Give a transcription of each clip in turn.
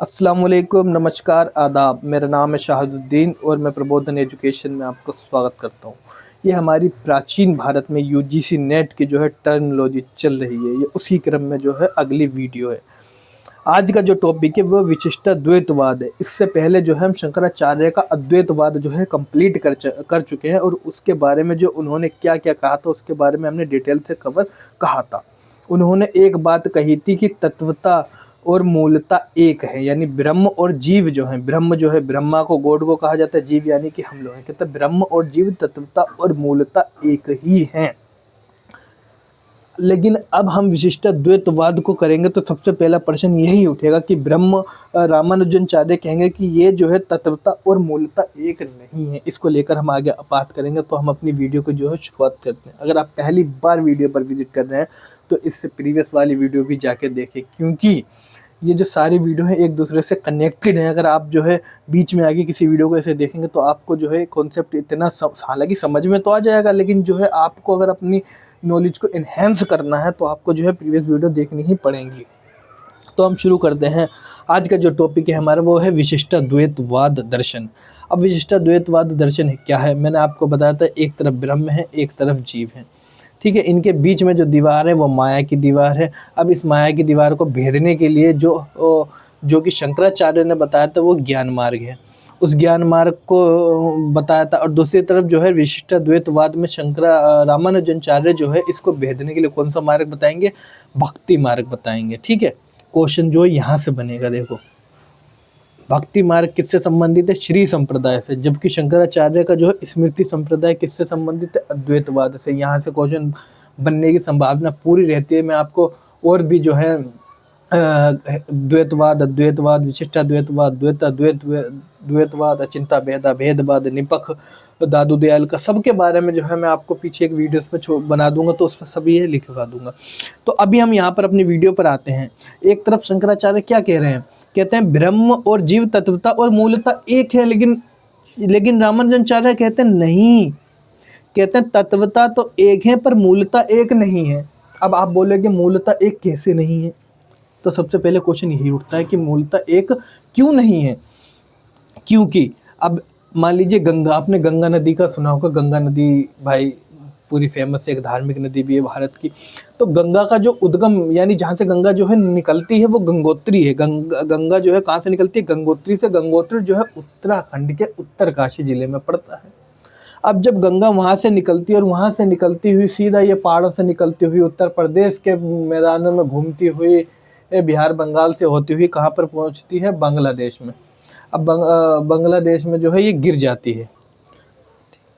अस्सलामुअलैकुम, नमस्कार, आदाब। मेरा नाम है शाहदुद्दीन और मैं प्रबोधन एजुकेशन में आपका स्वागत करता हूँ। ये हमारी प्राचीन भारत में यूजीसी नेट की जो है टर्मिनोलॉजी चल रही है, ये उसी क्रम में जो है अगली वीडियो है। आज का जो टॉपिक है वो विशिष्टाद्वैतवाद है। इससे पहले जो है हम शंकराचार्य का अद्वैतवाद जो है कंप्लीट कर चुके हैं और उसके बारे में जो उन्होंने क्या क्या कहा था उसके बारे में हमने डिटेल से कवर कहा था। उन्होंने एक बात कही थी कि तत्वता और मूलता एक है, यानी ब्रह्म और जीव जो है, ब्रह्म जो है ब्रह्मा को गॉड को कहा जाता है, जीव यानी कि हम लोग हैं, कहते हैं ब्रह्म और जीव तत्वता और मूलता एक ही हैं। लेकिन अब हम विशिष्टाद्वैतवाद को करेंगे तो सबसे पहला प्रश्न यही उठेगा कि ब्रह्म रामानुजनाचार्य कहेंगे कि ये जो है तत्वता और मूलता एक नहीं है। इसको लेकर हम आगे बात करेंगे। तो हम अपनी वीडियो को जो है शुरुआत करते हैं। अगर आप पहली बार वीडियो पर विजिट कर रहे हैं तो इससे प्रीवियस वाली वीडियो भी जाके देखें, क्योंकि ये जो सारी वीडियो है एक दूसरे से कनेक्टेड हैं। अगर आप जो है बीच में आगे किसी वीडियो को ऐसे देखेंगे तो आपको जो है कॉन्सेप्ट इतना हालांकि समझ में तो आ जाएगा, लेकिन जो है आपको अगर अपनी नॉलेज को इन्हेंस करना है तो आपको जो है प्रीवियस वीडियो देखनी ही पड़ेंगी। तो हम शुरू करते हैं। आज का जो टॉपिक है हमारा वो है विशिष्टाद्वैतवाद दर्शन। अब विशिष्टाद्वैतवाद दर्शन क्या है? मैंने आपको बताया था, एक तरफ ब्रह्म है, एक तरफ जीव है, ठीक है। इनके बीच में जो दीवार है वो माया की दीवार है। अब इस माया की दीवार को भेदने के लिए जो कि शंकराचार्य ने बताया था वो ज्ञान मार्ग है, उस ज्ञान मार्ग को बताया था। और दूसरी तरफ जो है विशिष्टाद्वैतवाद में रामानुजनाचार्य जो है इसको भेदने के लिए कौन सा मार्ग बताएंगे? भक्ति मार्ग बताएंगे, ठीक है। क्वेश्चन जो यहाँ से बनेगा, देखो, भक्ति मार्ग किससे संबंधित है? श्री संप्रदाय से, जबकि शंकराचार्य का जो है स्मृति संप्रदाय किससे संबंधित है? अद्वैतवाद से। यहाँ से क्वेश्चन बनने की संभावना पूरी रहती है। मैं आपको और भी जो है द्वैतवाद, अद्वैतवाद, विशिष्टाद्वैतवाद, द्वैतवाद, अचिंता भेदा, भेदवाद, निपख, दादू दयाल का सबके बारे में जो है मैं आपको पीछे एक वीडियोस में बना दूंगा, तो उसमें सभी ये लिखवा दूंगा। तो अभी हम यहाँ पर अपनी वीडियो पर आते हैं। एक तरफ शंकराचार्य क्या कह रहे हैं? कहते हैं ब्रह्म और जीव तत्वता और मूलता एक है, लेकिन रामानुजनाचार्य कहते हैं नहीं, कहते हैं तत्वता तो एक है पर मूलता एक नहीं है। अब आप बोलेंगे मूलता एक कैसे नहीं है? तो सबसे पहले क्वेश्चन यही उठता है कि मूलता एक क्यों नहीं है? क्योंकि अब मान लीजिए गंगा, आपने गंगा नदी का सुना होगा। गंगा नदी भाई पूरी फेमस है, एक धार्मिक नदी भी है भारत की। तो गंगा का जो उद्गम, यानी जहाँ से गंगा जो है निकलती है वो गंगोत्री है। गंगा जो है कहाँ से निकलती है? गंगोत्री से। गंगोत्री जो है उत्तराखंड के उत्तरकाशी जिले में पड़ता है। अब जब गंगा वहाँ से निकलती है और वहाँ से निकलती हुई सीधा ये पहाड़ों से निकलती हुई उत्तर प्रदेश के मैदानों में घूमती हुई बिहार बंगाल से होती हुई कहाँ पर पहुँचती है? बांग्लादेश में। अब बांग्लादेश में जो है ये गिर जाती है,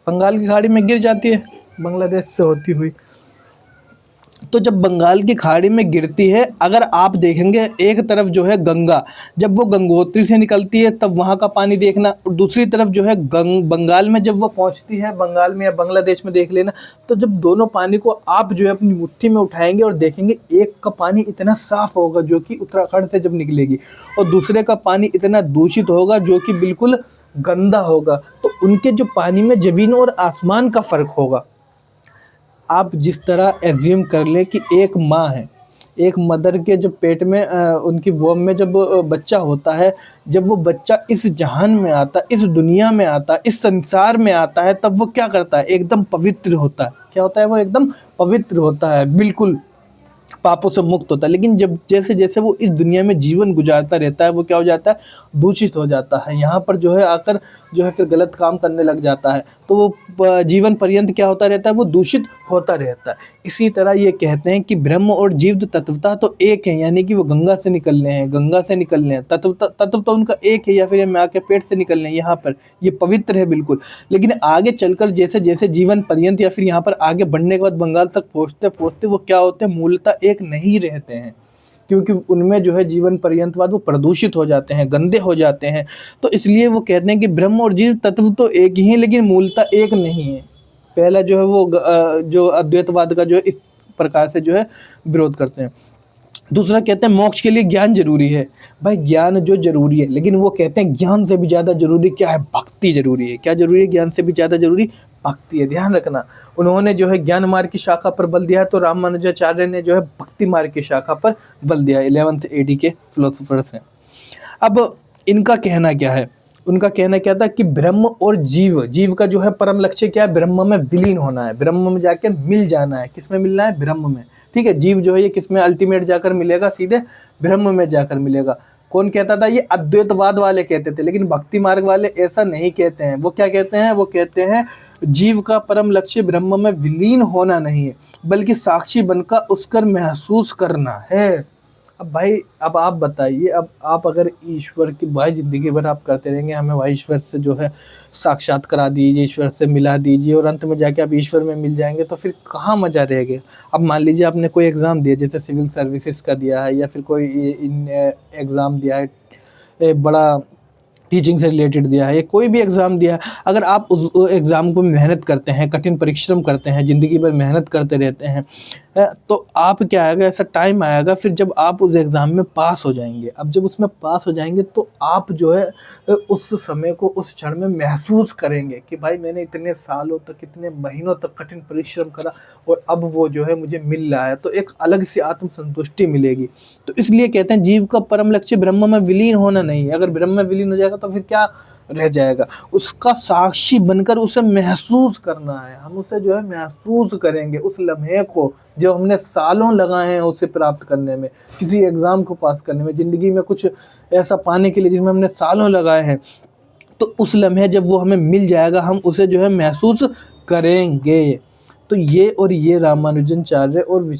बंगाल की खाड़ी में गिर जाती है बांग्लादेश से होती हुई। तो जब बंगाल की खाड़ी में गिरती है, अगर आप देखेंगे एक तरफ जो है गंगा, जब वो गंगोत्री से निकलती है तब वहाँ का पानी देखना, और दूसरी तरफ जो है बंगाल में जब वो पहुँचती है, बंगाल में या बांग्लादेश में देख लेना। तो जब दोनों पानी को आप जो है अपनी मुट्ठी में उठाएंगे और देखेंगे, एक का पानी इतना साफ होगा जो कि उत्तराखंड से जब निकलेगी, और दूसरे का पानी इतना दूषित होगा जो कि बिल्कुल गंदा होगा। तो उनके जो पानी में ज़मीन और आसमान का फ़र्क होगा। आप जिस तरह एज्यूम कर लें कि एक माँ है, एक मदर के जब पेट में उनकी वोम में जब बच्चा होता है, जब वो बच्चा इस जहान में आता, इस दुनिया में आता, इस संसार में आता है, तब वो क्या करता है? एकदम पवित्र होता है। क्या होता है? वो एकदम पवित्र होता है, बिल्कुल पापों से मुक्त होता है। लेकिन जब जैसे जैसे वो इस दुनिया में जीवन गुजारता रहता है, वो क्या हो जाता है? दूषित हो जाता है। यहाँ पर जो है आकर जो है फिर गलत काम करने लग जाता है, तो वो जीवन पर्यंत क्या होता रहता है? वो दूषित होता रहता है। इसी तरह ये कहते हैं कि ब्रह्म और जीव तत्वता तो एक है, यानी कि वो गंगा से निकलने हैं, गंगा से निकलने हैं, तत्व तो उनका एक है, या फिर माँ के पेट से निकलने हैं। यहाँ पर ये पवित्र है बिल्कुल। लेकिन आगे चलकर जैसे जैसे जीवन पर्यंत या फिर यहाँ पर आगे बढ़ने के बाद बंगाल तक पहुँचते पहुँचते वो क्या होते हैं? मूलतः एक नहीं रहते हैं, क्योंकि उनमें जो है जीवन पर्यंत बाद वो प्रदूषित हो जाते हैं, गंदे हो जाते हैं। तो इसलिए वो कहते हैं कि ब्रह्म और जीव तत्व तो एक ही है, लेकिन मूलतः एक नहीं है। पहला जो है वो जो अद्वैतवाद का जो है इस प्रकार से जो है विरोध करते हैं। दूसरा कहते हैं मोक्ष के लिए ज्ञान जरूरी है। भाई ज्ञान जो जरूरी है, लेकिन वो कहते हैं ज्ञान से भी ज़्यादा जरूरी क्या है? भक्ति जरूरी है। क्या जरूरी है? ज्ञान से भी ज़्यादा जरूरी भक्ति है। ध्यान रखना, उन्होंने जो है ज्ञान मार्ग की शाखा पर बल दिया है, तो रामानुजाचार्य ने जो है भक्ति मार्ग की शाखा पर बल दिया है। 11th AD के फिलोसोफर्स हैं। अब इनका कहना क्या है, उनका कहना क्या था कि ब्रह्म और जीव, जीव का जो है परम लक्ष्य क्या है, ब्रह्म में विलीन होना है, ब्रह्म में जाकर मिल जाना है। किस में मिलना है, ब्रह्म में, ठीक है। जीव जो है ये किस में अल्टीमेट जाकर मिलेगा, सीधे ब्रह्म में जाकर मिलेगा। कौन कहता था, ये अद्वैतवाद वाले कहते थे, लेकिन भक्ति मार्ग वाले ऐसा नहीं कहते हैं। वो क्या कहते हैं, वो कहते हैं जीव का परम लक्ष्य ब्रह्म में विलीन होना नहीं है, बल्कि साक्षी बनकर उसकर महसूस करना है। अब भाई, अब आप बताइए, अब आप अगर ईश्वर की भाई ज़िंदगी भर आप करते रहेंगे, हमें भाई ईश्वर से जो है साक्षात करा दीजिए, ईश्वर से मिला दीजिए, और अंत में जाके आप ईश्वर में मिल जाएंगे, तो फिर कहाँ मज़ा रहेगा। अब मान लीजिए आपने कोई एग्ज़ाम दिया, जैसे सिविल सर्विसेज का दिया है, या फिर कोई इन एग्ज़ाम दिया है, बड़ा टीचिंग से रिलेटेड दिया है, कोई भी एग्ज़ाम दिया है, अगर आप उस एग्ज़ाम को मेहनत करते हैं, कठिन परिश्रम करते हैं, ज़िंदगी भर मेहनत करते रहते हैं, तो आप क्या आएगा, ऐसा टाइम आएगा फिर जब आप उस एग्ज़ाम में पास हो जाएंगे। अब जब उसमें पास हो जाएंगे तो आप जो है उस समय को, उस क्षण में महसूस करेंगे कि भाई मैंने इतने सालों तक, इतने महीनों तक कठिन परिश्रम करा, और अब वो जो है मुझे मिल रहा है, तो एक अलग सी आत्म संतुष्टि मिलेगी। तो इसलिए कहते हैं जीव का परम लक्ष्य ब्रह्म में विलीन होना नहीं है। अगर ब्रह्म में विलीन हो जाएगा तो फिर क्या रह जाएगा, उसका साक्षी बनकर उसे महसूस करना है। हम उसे जो है महसूस करेंगे, उस लम्हे को जो हमने सालों लगाए हैं उसे प्राप्त करने में, किसी एग्ज़ाम को पास करने में, ज़िंदगी में कुछ ऐसा पाने के लिए जिसमें हमने सालों लगाए हैं, तो उस लम्हे जब वो हमें मिल जाएगा, हम उसे जो है महसूस करेंगे। तो ये और ये रामानुजनाचार्य और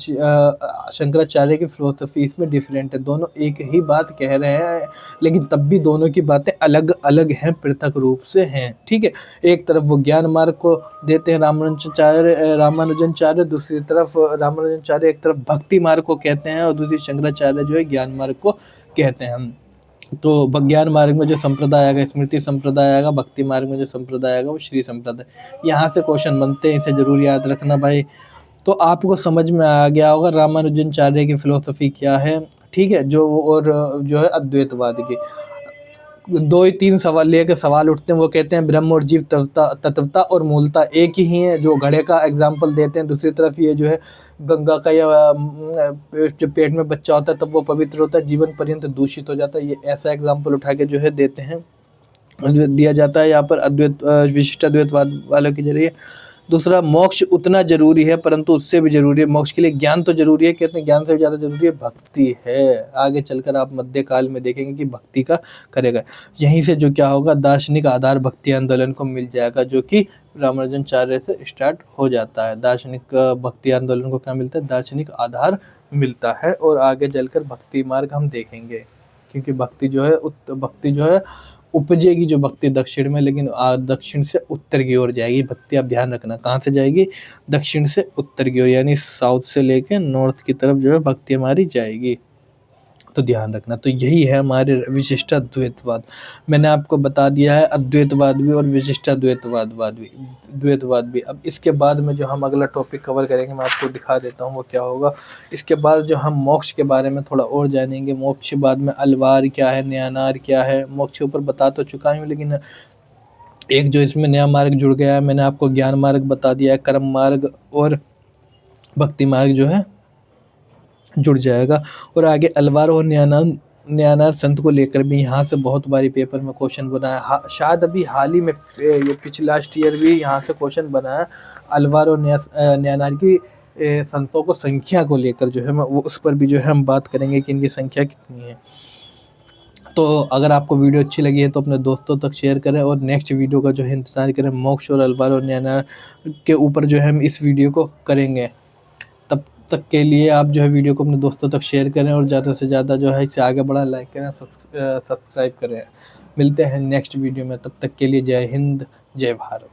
शंकराचार्य की फिलोसफी इसमें डिफरेंट है। दोनों एक ही बात कह रहे हैं, लेकिन तब भी दोनों की बातें अलग अलग हैं, पृथक रूप से हैं, ठीक है। एक तरफ वो ज्ञान मार्ग को देते हैं रामानुजनाचार्य, दूसरी तरफ रामानुजनाचार्य एक तरफ भक्ति मार्ग को कहते हैं, और दूसरी शंकराचार्य जो है ज्ञान मार्ग को कहते हैं। तो ज्ञान मार्ग में जो संप्रदाय आएगा स्मृति संप्रदाय आएगा, भक्ति मार्ग में जो संप्रदाय आएगा वो श्री संप्रदाय। यहाँ से क्वेश्चन बनते हैं, इसे जरूर याद रखना भाई। तो आपको समझ में आ गया होगा रामानुजनाचार्य की फिलोसफी क्या है, ठीक है। जो और जो है अद्वैतवाद की 2 ही 3 सवाल लेके सवाल उठते हैं। वो कहते हैं ब्रह्म और जीव तत्वता और मूलता एक ही है, जो घड़े का एग्जाम्पल देते हैं। दूसरी तरफ ये जो है गंगा का या जब पेट में बच्चा होता है तब वो पवित्र होता है, जीवन पर्यंत दूषित हो जाता है। ये ऐसा एग्जाम्पल उठा के जो है देते हैं, दिया जाता है यहाँ पर अद्वैत विशिष्ट अद्वैतवाद वालों के जरिए। दूसरा, मोक्ष उतना जरूरी है, परंतु उससे भी जरूरी है, मोक्ष के लिए ज्ञान तो जरूरी है, कहते हैं ज्ञान से भी ज़्यादा जरूरी है भक्ति है। आगे चलकर आप मध्य काल में देखेंगे कि भक्ति का करेगा। यहीं से जो क्या होगा, दार्शनिक आधार भक्ति आंदोलन को मिल जाएगा, जो कि रामानुजनाचार्य से स्टार्ट हो जाता है। दार्शनिक भक्ति आंदोलन को क्या मिलता है, दार्शनिक आधार मिलता है। और आगे चलकर भक्ति मार्ग हम देखेंगे, क्योंकि भक्ति जो है उपजेगी, जो भक्ति दक्षिण में, लेकिन दक्षिण से उत्तर की ओर जाएगी भक्ति। आप ध्यान रखना, कहाँ से जाएगी, दक्षिण से उत्तर की ओर, यानी साउथ से लेके नॉर्थ की तरफ जो है भक्ति हमारी जाएगी। तो ध्यान रखना। तो यही है हमारे विशिष्ट अद्वैतवाद। मैंने आपको बता दिया है अद्वैतवाद भी और विशिष्ट द्वैतवाद भी। अब इसके बाद में जो हम अगला टॉपिक कवर करेंगे, मैं आपको दिखा देता हूँ वो क्या होगा। इसके बाद जो हम मोक्ष के बारे में थोड़ा और जानेंगे। मोक्ष के बाद में अलवार क्या है, न्यानार क्या है। मोक्ष के ऊपर बता तो चुका हूँ, लेकिन एक जो इसमें नया मार्ग जुड़ गया है, मैंने आपको ज्ञान मार्ग बता दिया है, कर्म मार्ग और भक्ति मार्ग जो है जुड़ जाएगा। और आगे अलवार और न्यानार संत को लेकर भी यहाँ से बहुत बारी पेपर में क्वेश्चन बना है। शायद अभी हाल ही में ये पिछले लास्ट ईयर भी यहाँ से क्वेश्चन बना है। अलवार और न्यानार की संतों को संख्या को लेकर जो है वो उस पर भी जो है हम बात करेंगे कि इनकी संख्या कितनी है। तो अगर आपको वीडियो अच्छी लगी है तो अपने दोस्तों तक शेयर करें, और नेक्स्ट वीडियो का जो है इंतज़ार करें। मोक्ष और अलवार और न्यानार के ऊपर जो है हम इस वीडियो को करेंगे। तब तक के लिए आप जो है वीडियो को अपने दोस्तों तक शेयर करें, और ज़्यादा से ज़्यादा जो है इसे आगे बढ़ाएं, लाइक करें, सब्सक्राइब करें। मिलते हैं नेक्स्ट वीडियो में, तब तक के लिए जय हिंद, जय भारत।